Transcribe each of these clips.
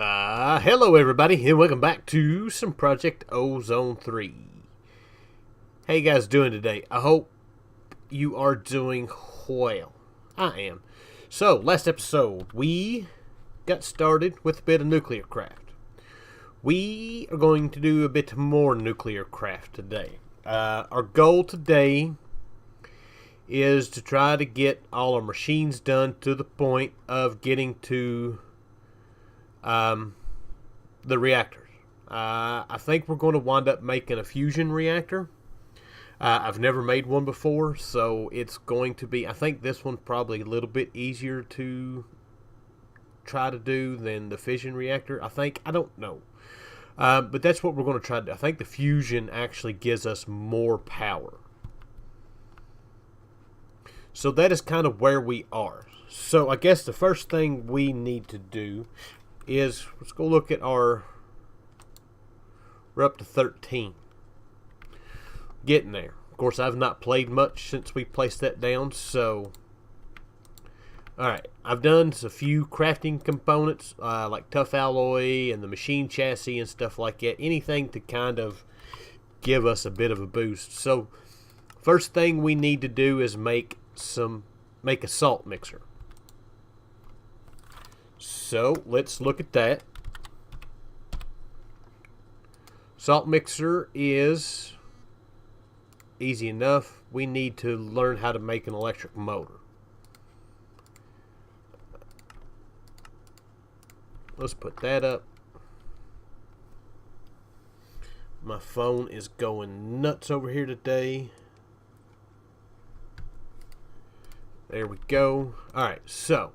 Hello everybody, and welcome back to some Project Ozone 3. How you guys doing today? I hope you are doing well. I am. So, last episode, we got started with a bit of Nuclearcraft. We are going to do a bit more Nuclearcraft today. Our goal today is to try to get all our machines done to the point of getting to the reactors. I think we're going to wind up making a fusion reactor. I've never made one before, so it's going to be, I think this one's probably a little bit easier to try to do than the fission reactor. I don't know. But that's what we're going to try to do. I think the fusion actually gives us more power. So that is kind of where we are. So I guess the first thing we need to do is, let's go look at we're up to 13. Getting there. Of course, I've not played much since we placed that down, so alright, I've done a few crafting components, like tough alloy and the machine chassis and stuff like that. Anything to kind of give us a bit of a boost. So, first thing we need to do is make a salt mixer. So, let's look at that. Salt mixer is easy enough. We need to learn how to make an electric motor. Let's put that up. My phone is going nuts over here today. There we go. Alright, so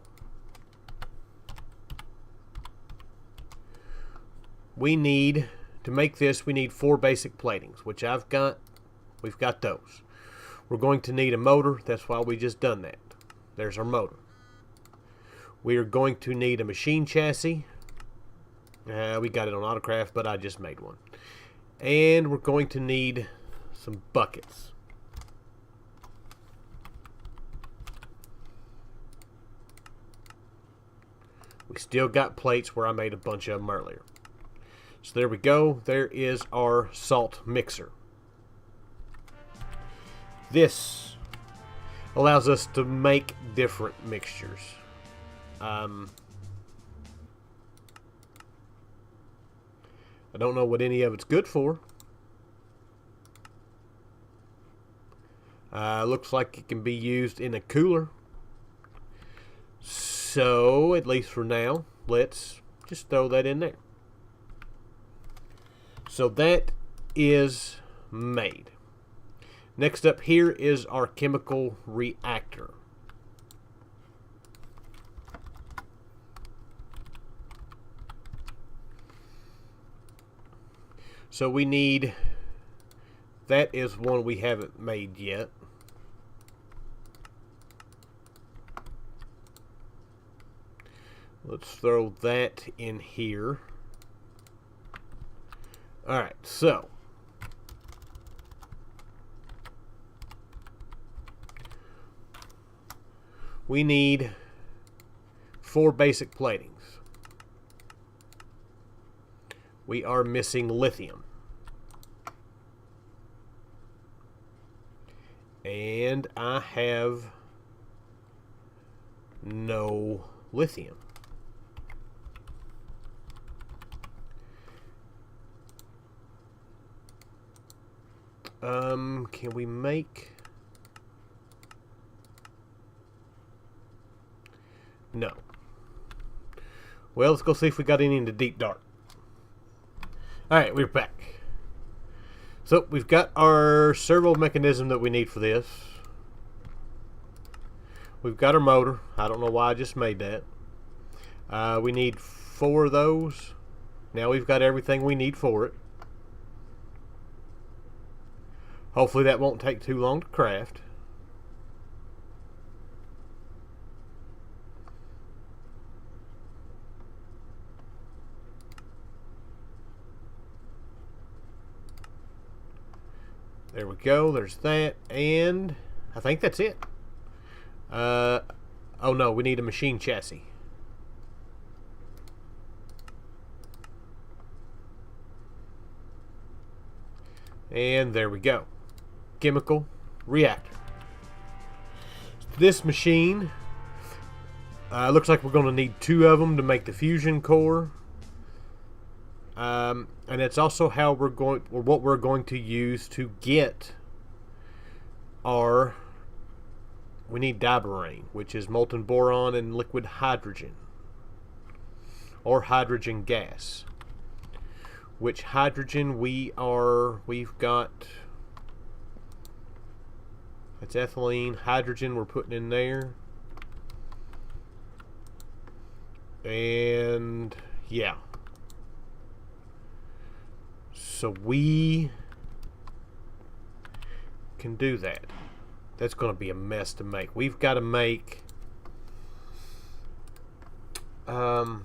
we need, to make this, we need 4 basic platings, which I've got. We've got those. We're going to need a motor. That's why we just done that. There's our motor. We are going to need a machine chassis. We got it on Autocraft, but I just made one. And we're going to need some buckets. We still got plates where I made a bunch of them earlier. So there we go. There is our salt mixer. This allows us to make different mixtures. I don't know what any of it's good for. Looks like it can be used in a cooler. So, at least for now, let's just throw that in there. So that is made. Next up here is our chemical reactor. So we need, that is one we haven't made yet. Let's throw that in here. Alright, so we need 4 basic platings. We are missing lithium. And I have no lithium. Can we make... No. Well, let's go see if we got any in the deep dark. Alright, we're back. So, we've got our servo mechanism that we need for this. We've got our motor. I don't know why I just made that. We need 4 of those. Now we've got everything we need for it. Hopefully that won't take too long to craft. There we go. There's that. And I think that's it. Oh no, we need a machine chassis. And there we go. Chemical reactor. This machine looks like we're going to need 2 of them to make the fusion core. And it's also how we're going, or what we're going to use to get our. We need diborane, which is molten boron and liquid hydrogen, or hydrogen gas. Which hydrogen we've got. It's ethylene. Hydrogen we're putting in there. And yeah. So we can do that. That's going to be a mess to make. We've got to make the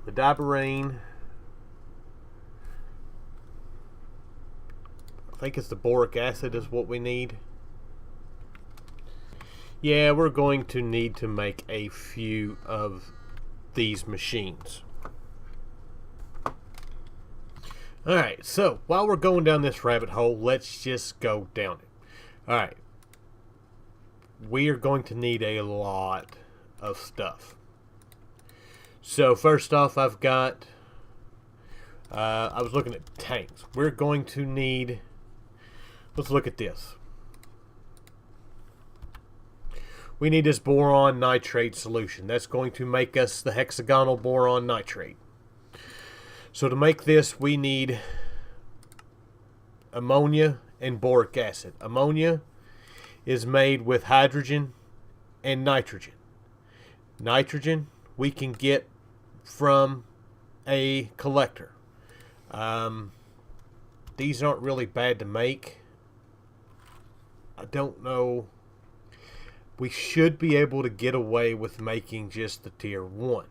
diborane. I think it's the boric acid is what we need. Yeah, we're going to need to make a few of these machines. Alright, so while we're going down this rabbit hole, let's just go down it. Alright. We are going to need a lot of stuff. So first off, I've got I was looking at tanks. We're going to need, let's look at this. We need this boron nitrate solution. That's going to make us the hexagonal boron nitrate. So to make this, we need ammonia and boric acid. Ammonia is made with hydrogen and nitrogen. Nitrogen we can get from a collector. These aren't really bad to make. I don't know. We should be able to get away with making just the tier 1.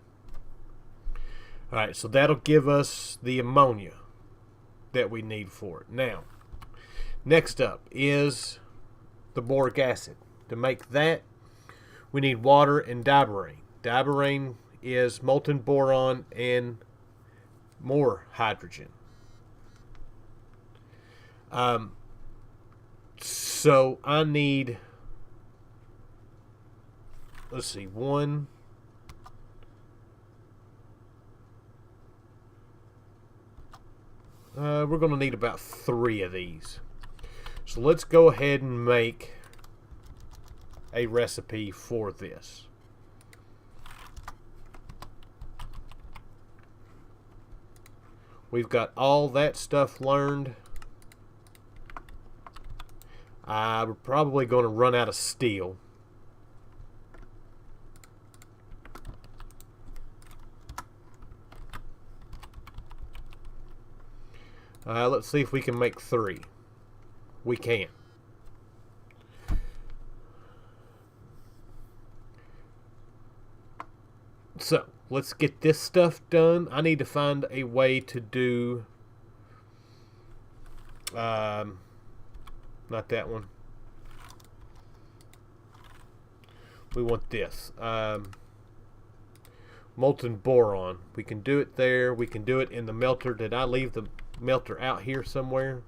Alright, so that'll give us the ammonia that we need for it. Now, next up is the boric acid. To make that, we need water and diborane. Diborane is molten boron and more hydrogen. So I need, let's see, one. We're going to need about 3 of these. So let's go ahead and make a recipe for this. We've got all that stuff learned. We're probably going to run out of steel. Let's see if we can make 3. We can. So, let's get this stuff done. I need to find a way to do... not that one. We want this. Molten boron. We can do it there. We can do it in the melter. Did I leave the melter out here somewhere?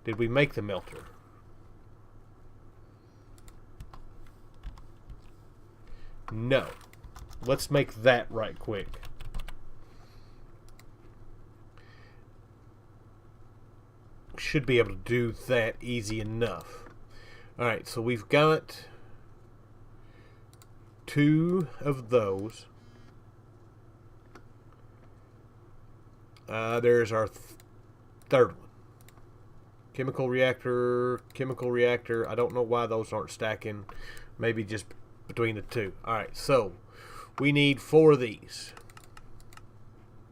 Did we make the melter? No. Let's make that right quick. Should be able to do that easy enough. Alright, so we've got 2 of those. There's our third one. Chemical reactor. I don't know why those aren't stacking. Maybe just between the 2. Alright, so we need 4 of these.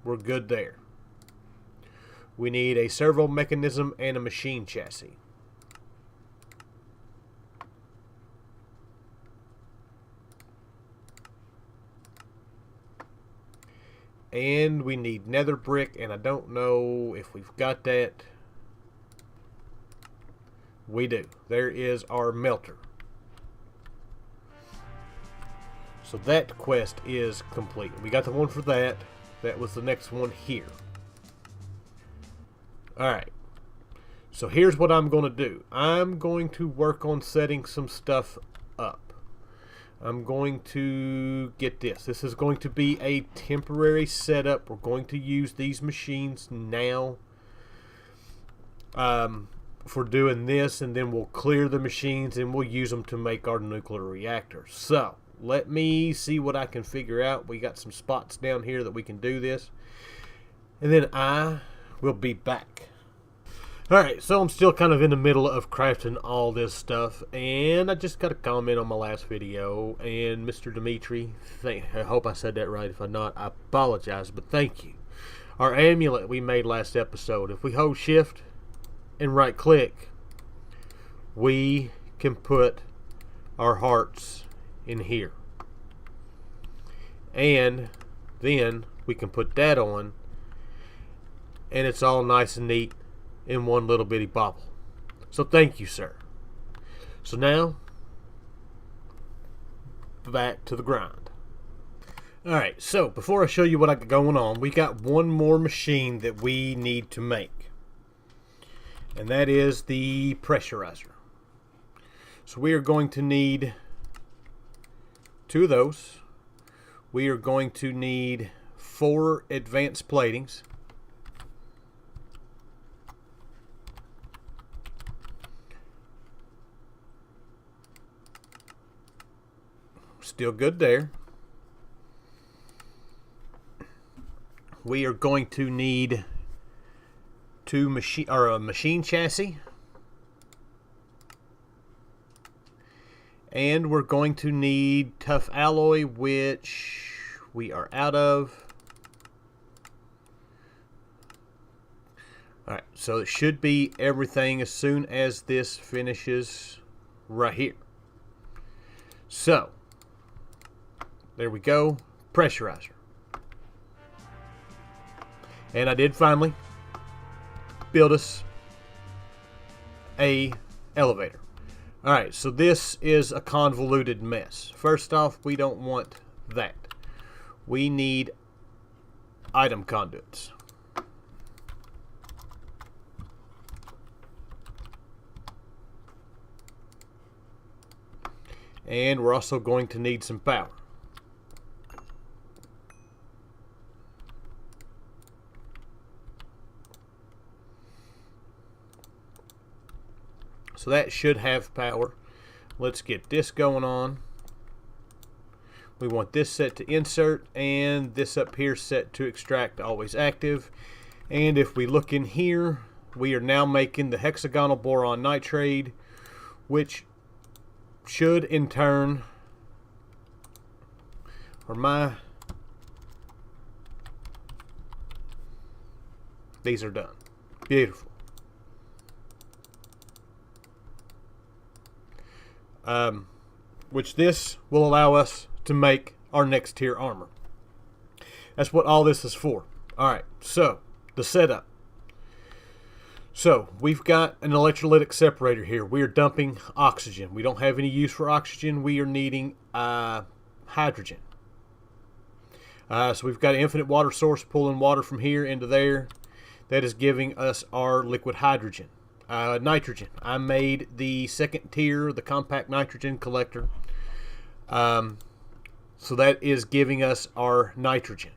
We're good there. We need a servo mechanism and a machine chassis. And we need nether brick, and I don't know if we've got that. We do. There is our melter. So that quest is complete. We got the one for that. That was the next one here. Alright, so here's what I'm going to do. I'm going to work on setting some stuff up. I'm going to get this. This is going to be a temporary setup. We're going to use these machines now for doing this, and then we'll clear the machines and we'll use them to make our nuclear reactor. So let me see what I can figure out. We got some spots down here that we can do this, and then I will be back. Alright, so I'm still kind of in the middle of crafting all this stuff, and I just got a comment on my last video, and Mr. Dimitri, I hope I said that right. If I'm not, I apologize, but thank you. Our amulet we made last episode, if we hold shift and right click, we can put our hearts in here. And then we can put that on, and it's all nice and neat in one little bitty bobble. So thank you, sir. So now, back to the grind. Alright, so before I show you what I got going on, we got one more machine that we need to make. And that is the pressurizer. So we are going to need 2 of those. We are going to need 4 advanced platings. Still good there. We are going to need a machine chassis, and we're going to need tough alloy, which we are out of. Alright, so it should be everything as soon as this finishes right here. So there we go, pressurizer. And I did finally build us a elevator. Alright, so this is a convoluted mess. First off, we don't want that. We need item conduits. And we're also going to need some power. So that should have power. Let's get this going on. We want this set to insert, and this up here set to extract, always active. And if we look in here, we are now making the hexagonal boron nitride, which should in turn, these are done. Beautiful. Which this will allow us to make our next tier armor. That's what all this is for. Alright, so the setup. So we've got an electrolytic separator here. We are dumping oxygen. We don't have any use for oxygen. We are needing hydrogen. So we've got an infinite water source pulling water from here into there. That is giving us our liquid hydrogen. Nitrogen. I made the second tier, the compact nitrogen collector. So that is giving us our nitrogen.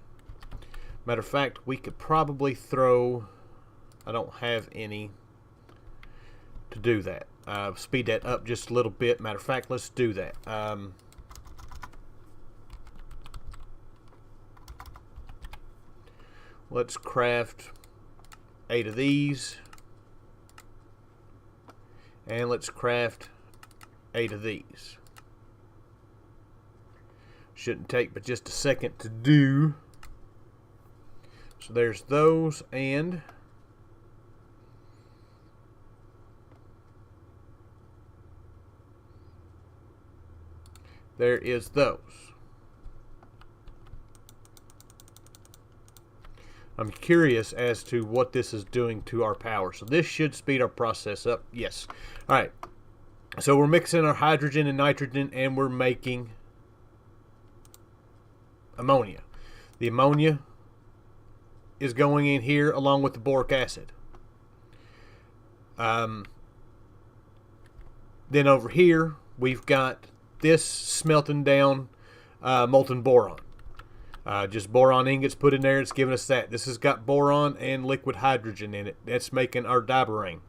Matter of fact, we could probably throw, I don't have any to do that. Speed that up just a little bit. Matter of fact, let's do that. Let's craft 8 of these. And let's craft 8 of these. Shouldn't take but just a second to do. So there's those, and there is those. I'm curious as to what this is doing to our power. So this should speed our process up. Yes. All right. So we're mixing our hydrogen and nitrogen, and we're making ammonia. The ammonia is going in here along with the boric acid. Then over here, we've got this smelting down molten boron. Just boron ingots put in there. It's giving us that. This has got boron and liquid hydrogen in it. That's making our diborane.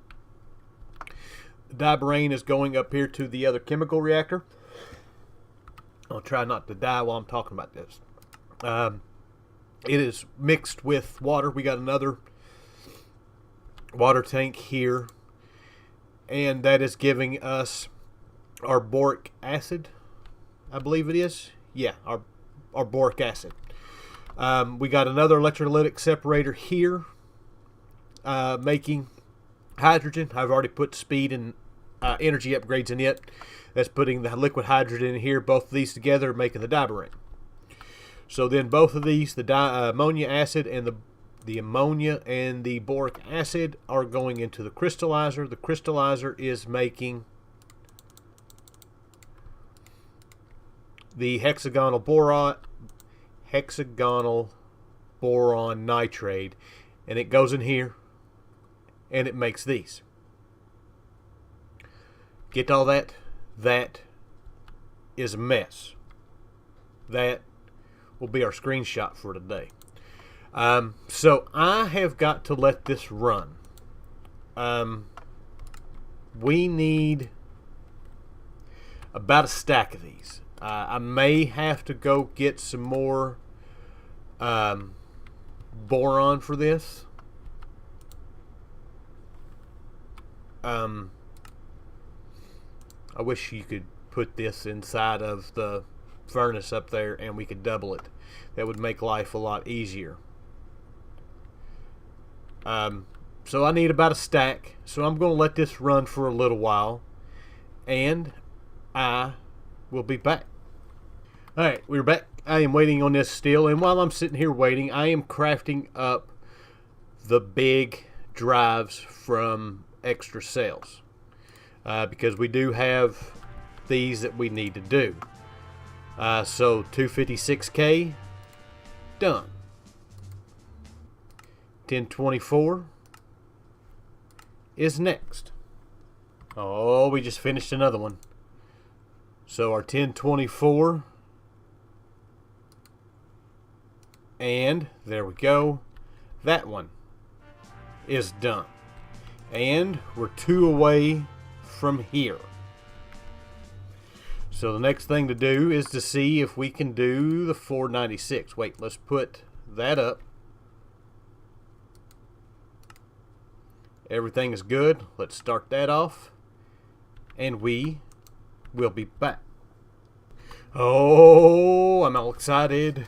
Diborane is going up here to the other chemical reactor. I'll try not to die while I'm talking about this. It is mixed with water. We got another water tank here, and that is giving us our boric acid, I believe it is. Yeah, our boric acid. We got another electrolytic separator here, making hydrogen. I've already put speed and energy upgrades in it. That's putting the liquid hydrogen in here. Both of these together making the diborane. So then both of these, the ammonia acid and the ammonia and the boric acid, are going into the crystallizer. The crystallizer is making the hexagonal boron nitride, and it goes in here and it makes these. Get all that? That is a mess. That will be our screenshot for today. So I have got to let this run. We need about a stack of these. I may have to go get some more boron for this. I wish you could put this inside of the furnace up there and we could double it. That would make life a lot easier. So I need about a stack. So I'm going to let this run for a little while, and I will be back. Alright, we're back. I am waiting on this still, and while I'm sitting here waiting, I am crafting up the big drives from extra cells. Because we do have these that we need to do. So 256K, done. 1024 is next. Oh, we just finished another one. So our 1024, and there we go. That one is done. And we're 2 away from here. So the next thing to do is to see if we can do the 496. Wait, let's put that up. Everything is good. Let's start that off, and we will be back. Oh, I'm all excited.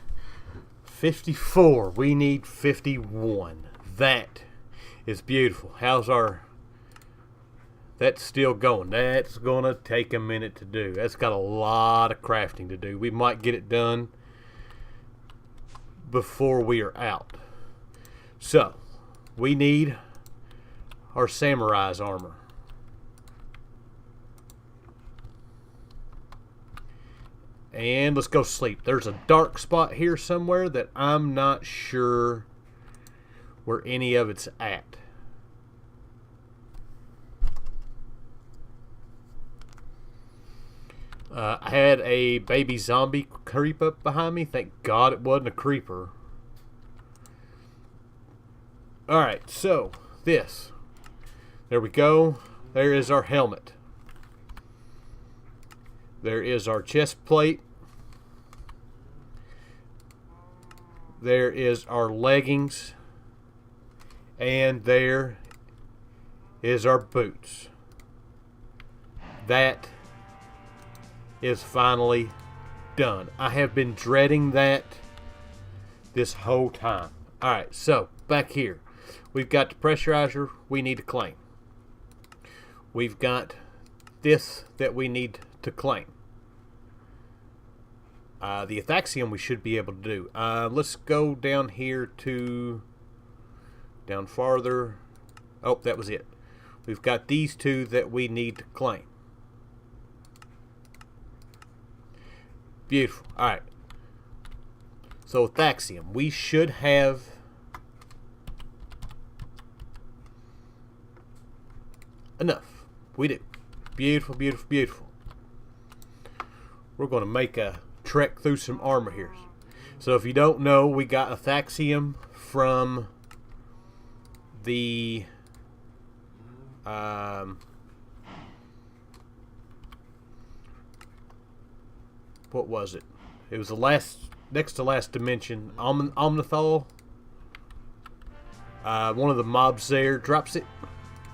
54. We need 51. That is beautiful. How's our... That's still going. That's going to take a minute to do. That's got a lot of crafting to do. We might get it done before we are out. So, we need our samurai's armor. And let's go sleep. There's a dark spot here somewhere that I'm not sure where any of it's at. I had a baby zombie creep up behind me. Thank God it wasn't a creeper. Alright, so this. There we go. There is our helmet. There is our chest plate. There is our leggings. And there is our boots. That is finally done. I have been dreading that this whole time. Alright, so back here. We've got the pressurizer we need to claim. We've got this that we need to claim. The Athaxium we should be able to do. Let's go down here to... Down farther. Oh, that was it. We've got these two that we need to claim. Beautiful. Alright. So Athaxium. We should have enough. We do. Beautiful, beautiful, beautiful. We're going to make a trek through some armor here. So if you don't know, we got Athaxium from the what was it? It was the next to last dimension. Omnithal. One of the mobs there drops it,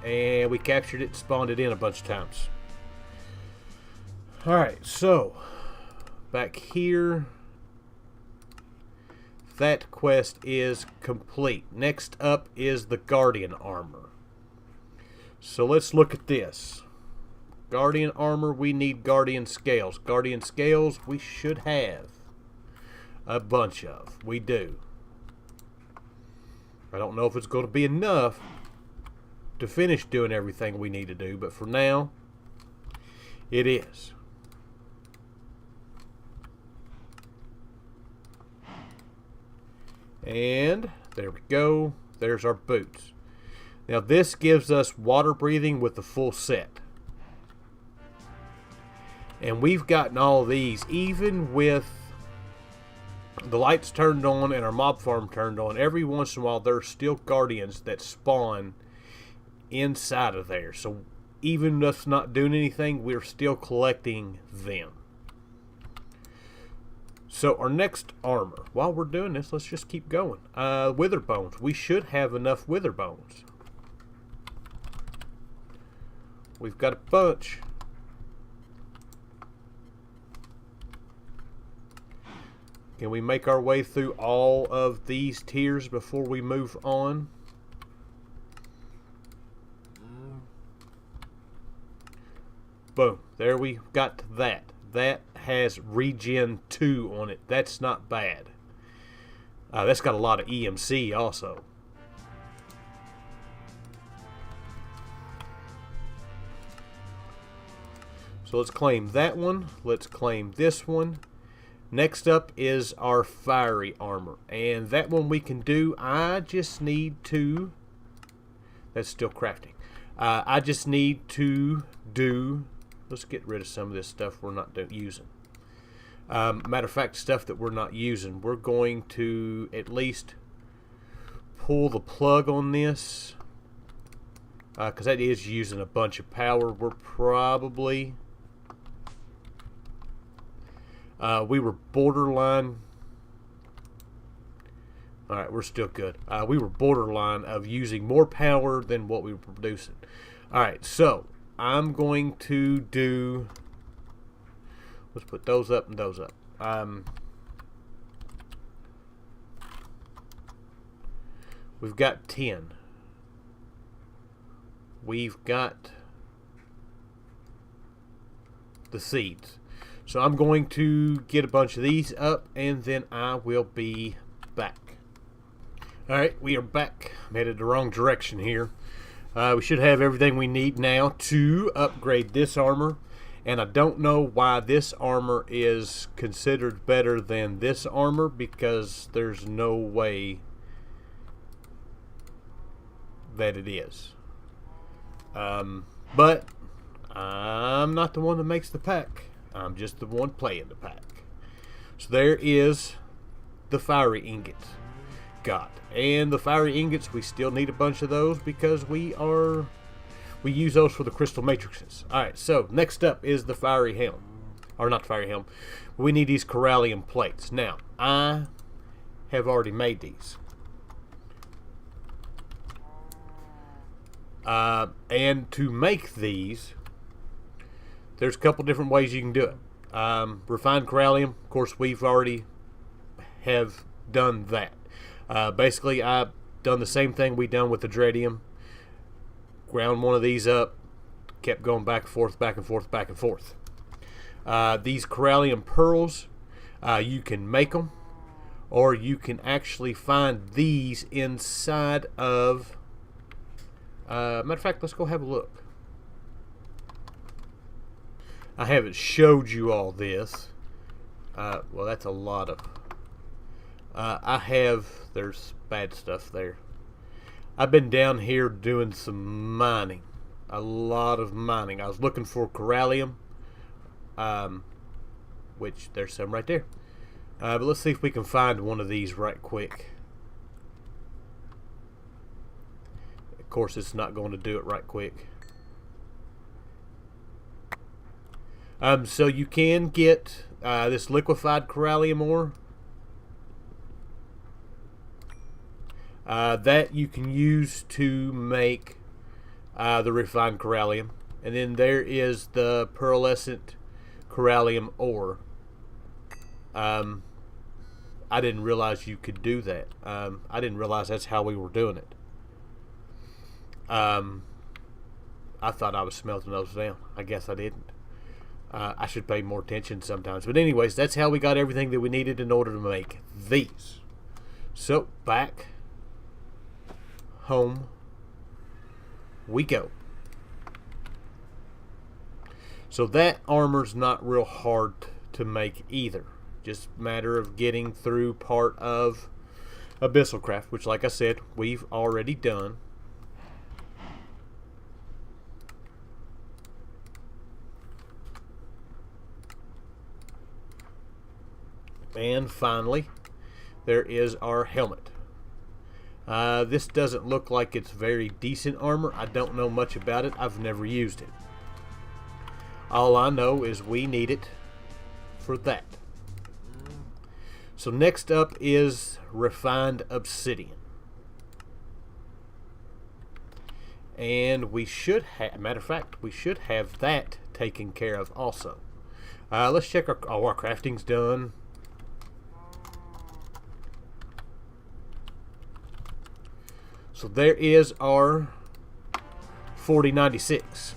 and we captured it, spawned it in a bunch of times. Alright, so back here, that quest is complete. Next up is the Guardian armor. So let's look at this. Guardian armor, we need Guardian scales. Guardian scales, we should have a bunch of. We do. I don't know if it's going to be enough to finish doing everything we need to do, but for now, it is. And there we go. There's our boots. Now this gives us water breathing with the full set. And we've gotten all of these, even with the lights turned on and our mob farm turned on. Every once in a while there's still guardians that spawn inside of there. So even us not doing anything, we're still collecting them. So our next armor, while we're doing this, let's just keep going. Wither bones. We should have enough wither bones. We've got a bunch. Can we make our way through all of these tiers before we move on? Boom. There we got that. That has regen 2 on it. That's not bad. That's got a lot of EMC also. So let's claim that one. Let's claim this one. Next up is our fiery armor. And that one we can do. I just need to... That's still crafting. I just need to do... Let's get rid of some of this stuff we're not using. Matter of fact, stuff that we're not using. We're going to at least pull the plug on this. Because that is using a bunch of power. We're probably... we were borderline. Alright, we're still good. We were borderline of using more power than what we were producing. Alright, so I'm going to do... Let's put those up and those up. We've got 10. We've got the seeds. So I'm going to get a bunch of these up, and then I will be back. Alright, we are back. I'm headed the wrong direction here. We should have everything we need now to upgrade this armor. And I don't know why this armor is considered better than this armor, because there's no way that it is. But I'm not the one that makes the pack. I'm just the one playing the pack. So there is the fiery ingots. And the fiery ingots, we still need a bunch of those because we use those for the crystal matrices. Alright, so next up is the fiery helm. Or not fiery helm. We need these Corral IAM plates. Now, I have already made these. And to make these, there's a couple different ways you can do it. Refined Corral IAM, of course, we've already have done that. Basically, I've done the same thing we done with the Dreadium. Ground one of these up, kept going back and forth, back and forth, back and forth. These Corral IAM pearls, you can make them, or you can actually find these inside of... matter of fact, let's go have a look. I haven't showed you all this. Well, that's a lot of... there's bad stuff there. I've been down here doing some mining. a lot of mining. I was looking for Corallium, which there's some right there. But let's see if we can find one of these right quick. Of course, it's not going to do it right quick. So you can get this liquefied Corallium ore. That you can use to make the refined Corallium. And then there is the pearlescent Corallium ore. I didn't realize you could do that. I didn't realize that's how we were doing it. I thought I was smelting those down. I guess I didn't. I should pay more attention sometimes. But anyways, that's how we got everything that we needed in order to make these. So, back home we go. So that armor's not real hard to make either. Just a matter of getting through part of Abyssalcraft, which, like I said, we've already done. And finally, there is our helmet. This doesn't look like it's very decent armor. I don't know much about it. I've never used it. All I know is we need it for that. So next up is refined Obsidian. And we should have, matter of fact, we should have that taken care of also. Let's check our crafting's done. So there is our 4096.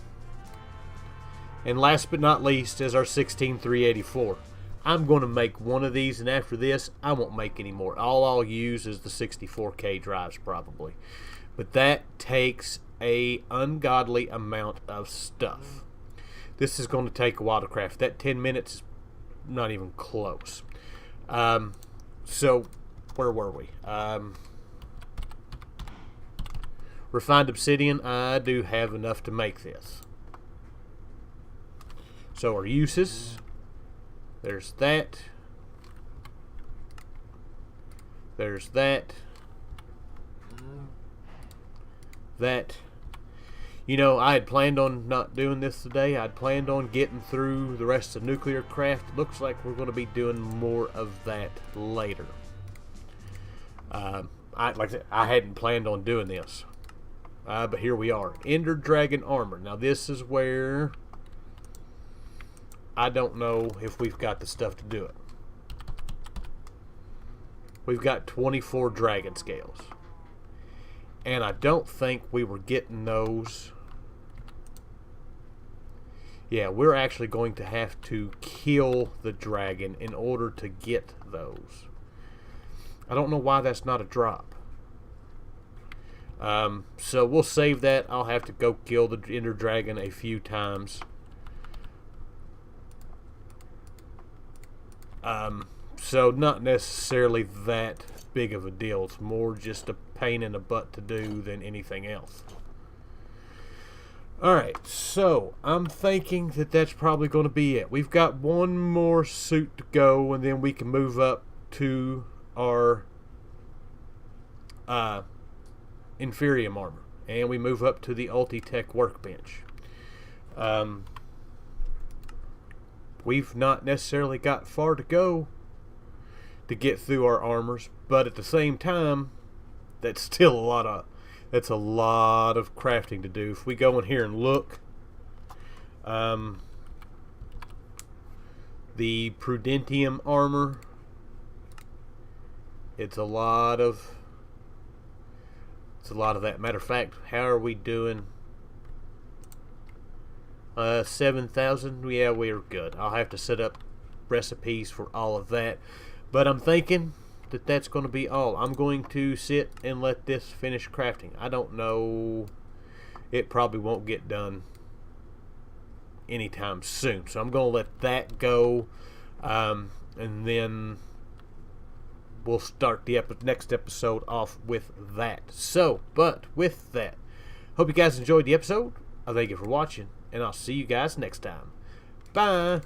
And last but not least is our 16384. I'm going to make one of these, and after this, I won't make any more. All I'll use is the 64K drives probably. But that takes a ungodly amount of stuff. This is going to take a while to craft. That 10 minutes is not even close. So, where were we? Refined Obsidian, I do have enough to make this. So our uses, there's that, there's that, that. You know, I had planned on not doing this today. I'd planned on getting through the rest of Nuclearcraft. Looks like we're going to be doing more of that later. Like I said, I hadn't planned on doing this. But here we are. Ender Dragon Armor. Now this is where I don't know if we've got the stuff to do it. We've got 24 dragon scales. And I don't think we were getting those. Yeah, we're actually going to have to kill the dragon in order to get those. I don't know why that's not a drop. So we'll save that. I'll have to go kill the Ender Dragon a few times. So not necessarily that big of a deal. It's more just a pain in the butt to do than anything else. Alright, so I'm thinking that that's probably going to be it. We've got one more suit to go, and then we can move up to our Inferium armor. And we move up to the Ulti-Tech workbench. We've not necessarily got far to go to get through our armors, but at the same time, that's still a lot of crafting to do. If we go in here and look, the Prudentium armor, it's a lot of that. Matter of fact, how are we doing? 7,000. Yeah, we're good. I'll have to set up recipes for all of that, but I'm thinking that that's going to be all. I'm going to sit and let this finish crafting. I don't know, it probably won't get done anytime soon, so I'm going to let that go, and then we'll start the next episode off with that. So, but with that, hope you guys enjoyed the episode. I thank you for watching, and I'll see you guys next time. Bye!